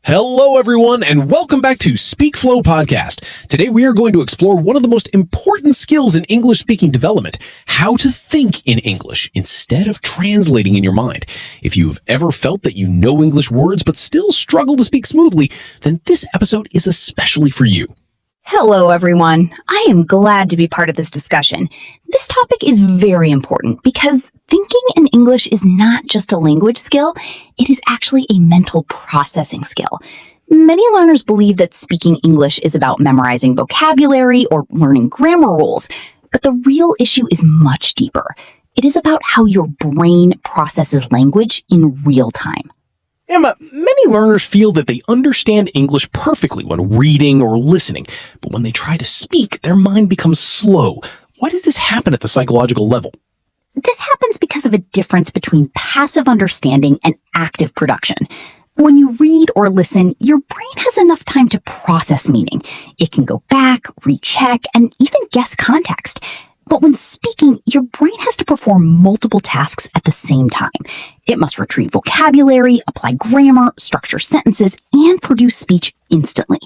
Hello, everyone, and welcome back to SpeakFlow Podcast. Today, we are going to explore one of the most important skills in English speaking development, how to think in English instead of translating in your mind. If you've ever felt that you know English words but still struggle to speak smoothly, then this episode is especially for you. Hello, everyone. I am glad to be part of this discussion. This topic is very important because thinking in English is not just a language skill, it is actually a mental processing skill. Many learners believe that speaking English is about memorizing vocabulary or learning grammar rules, but the real issue is much deeper. It is about how your brain processes language in real time. Emma, many learners feel that they understand English perfectly when reading or listening, but when they try to speak, their mind becomes slow. Why does this happen at the psychological level? This happens because of a difference between passive understanding and active production. When you read or listen, your brain has enough time to process meaning. It can go back, recheck, and even guess context. But when speaking, your brain has to perform multiple tasks at the same time. It must retrieve vocabulary, apply grammar, structure sentences, and produce speech instantly.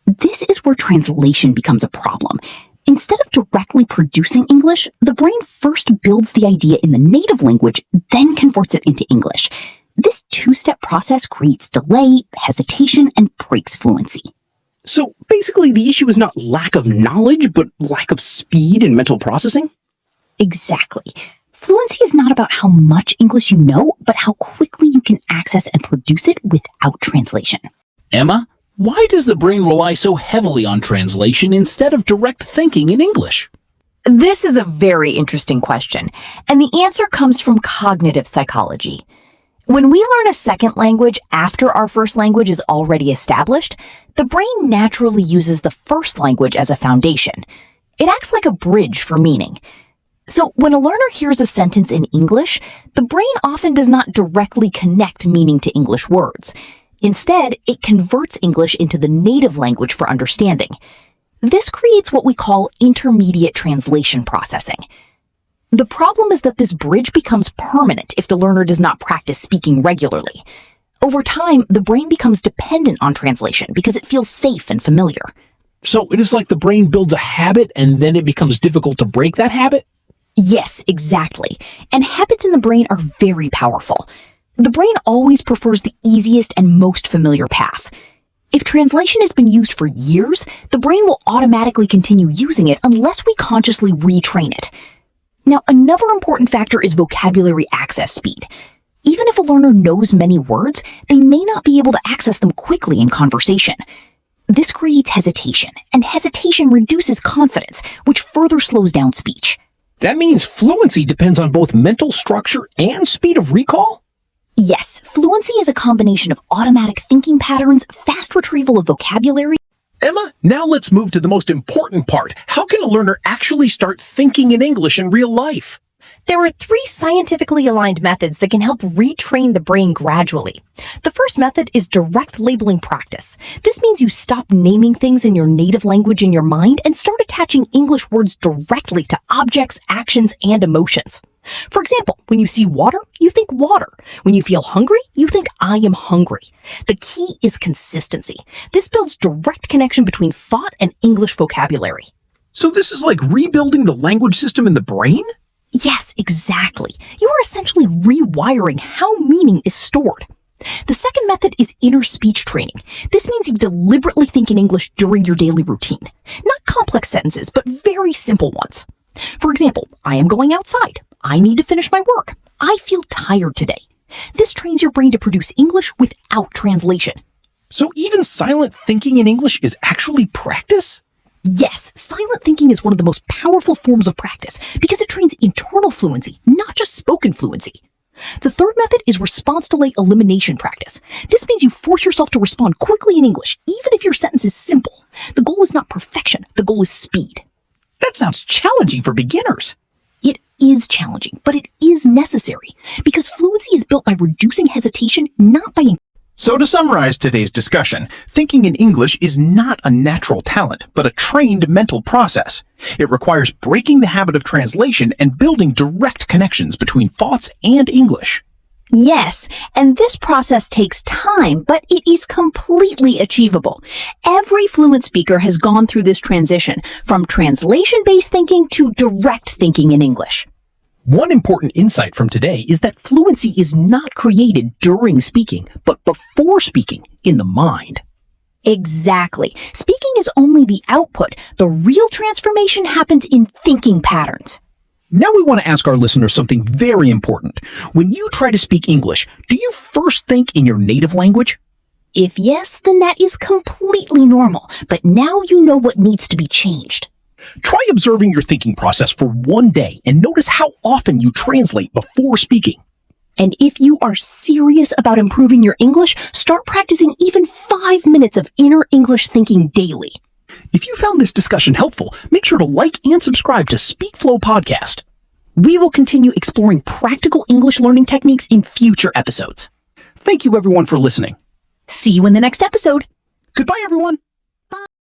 This is where translation becomes a problem. Instead of directly producing English, the brain first builds the idea in the native language, then converts it into English. This two-step process creates delay, hesitation, and breaks fluency. So basically, the issue is not lack of knowledge, but lack of speed in mental processing? Exactly. Fluency is not about how much English you know, but how quickly you can access and produce it without translation. Emma, why does the brain rely so heavily on translation instead of direct thinking in English? This is a very interesting question, and the answer comes from cognitive psychology. When we learn a second language after our first language is already established, the brain naturally uses the first language as a foundation. It acts like a bridge for meaning. So when a learner hears a sentence in English, the brain often does not directly connect meaning to English words. Instead, it converts English into the native language for understanding. This creates what we call intermediate translation processing. The problem is that this bridge becomes permanent if the learner does not practice speaking regularly. Over time, the brain becomes dependent on translation because it feels safe and familiar. So it is like the brain builds a habit and then it becomes difficult to break that habit? Yes, exactly. And habits in the brain are very powerful. The brain always prefers the easiest and most familiar path. If translation has been used for years, the brain will automatically continue using it unless we consciously retrain it. Now, another important factor is vocabulary access speed. Even if a learner knows many words, they may not be able to access them quickly in conversation. This creates hesitation, and hesitation reduces confidence, which further slows down speech. That means fluency depends on both mental structure and speed of recall? Yes, fluency is a combination of automatic thinking patterns, fast retrieval of vocabulary. Emma, now let's move to the most important part. How can a learner actually start thinking in English in real life? There are 3 scientifically aligned methods that can help retrain the brain gradually. The first method is direct labeling practice. This means you stop naming things in your native language in your mind and start attaching English words directly to objects, actions, and emotions. For example, when you see water, you think water. When you feel hungry, you think I am hungry. The key is consistency. This builds direct connection between thought and English vocabulary. So this is like rebuilding the language system in the brain? Yes, exactly. You are essentially rewiring how meaning is stored. The second method is inner speech training. This means you deliberately think in English during your daily routine. Not complex sentences, but very simple ones. For example, I am going outside. I need to finish my work. I feel tired today. This trains your brain to produce English without translation. So even silent thinking in English is actually practice? Yes, silent thinking is one of the most powerful forms of practice because it trains internal fluency, not just spoken fluency. The third method is response delay elimination practice. This means you force yourself to respond quickly in English, even if your sentence is simple. The goal is not perfection, the goal is speed. That sounds challenging for beginners. It is challenging, but it is necessary because fluency is built by reducing hesitation, not by So to summarize today's discussion, thinking in English is not a natural talent, but a trained mental process. It requires breaking the habit of translation and building direct connections between thoughts and English. Yes, and this process takes time, but it is completely achievable. Every fluent speaker has gone through this transition from translation-based thinking to direct thinking in English. One important insight from today is that fluency is not created during speaking, but before speaking, in the mind. Exactly. Speaking is only the output. The real transformation happens in thinking patterns. Now we want to ask our listeners something very important. When you try to speak English, do you first think in your native language? If yes, then that is completely normal, but now you know what needs to be changed. Try observing your thinking process for one day and notice how often you translate before speaking. And if you are serious about improving your English, start practicing even 5 minutes of inner English thinking daily. If you found this discussion helpful, make sure to like and subscribe to SpeakFlow Podcast. We will continue exploring practical English learning techniques in future episodes. Thank you everyone for listening. See you in the next episode. Goodbye everyone.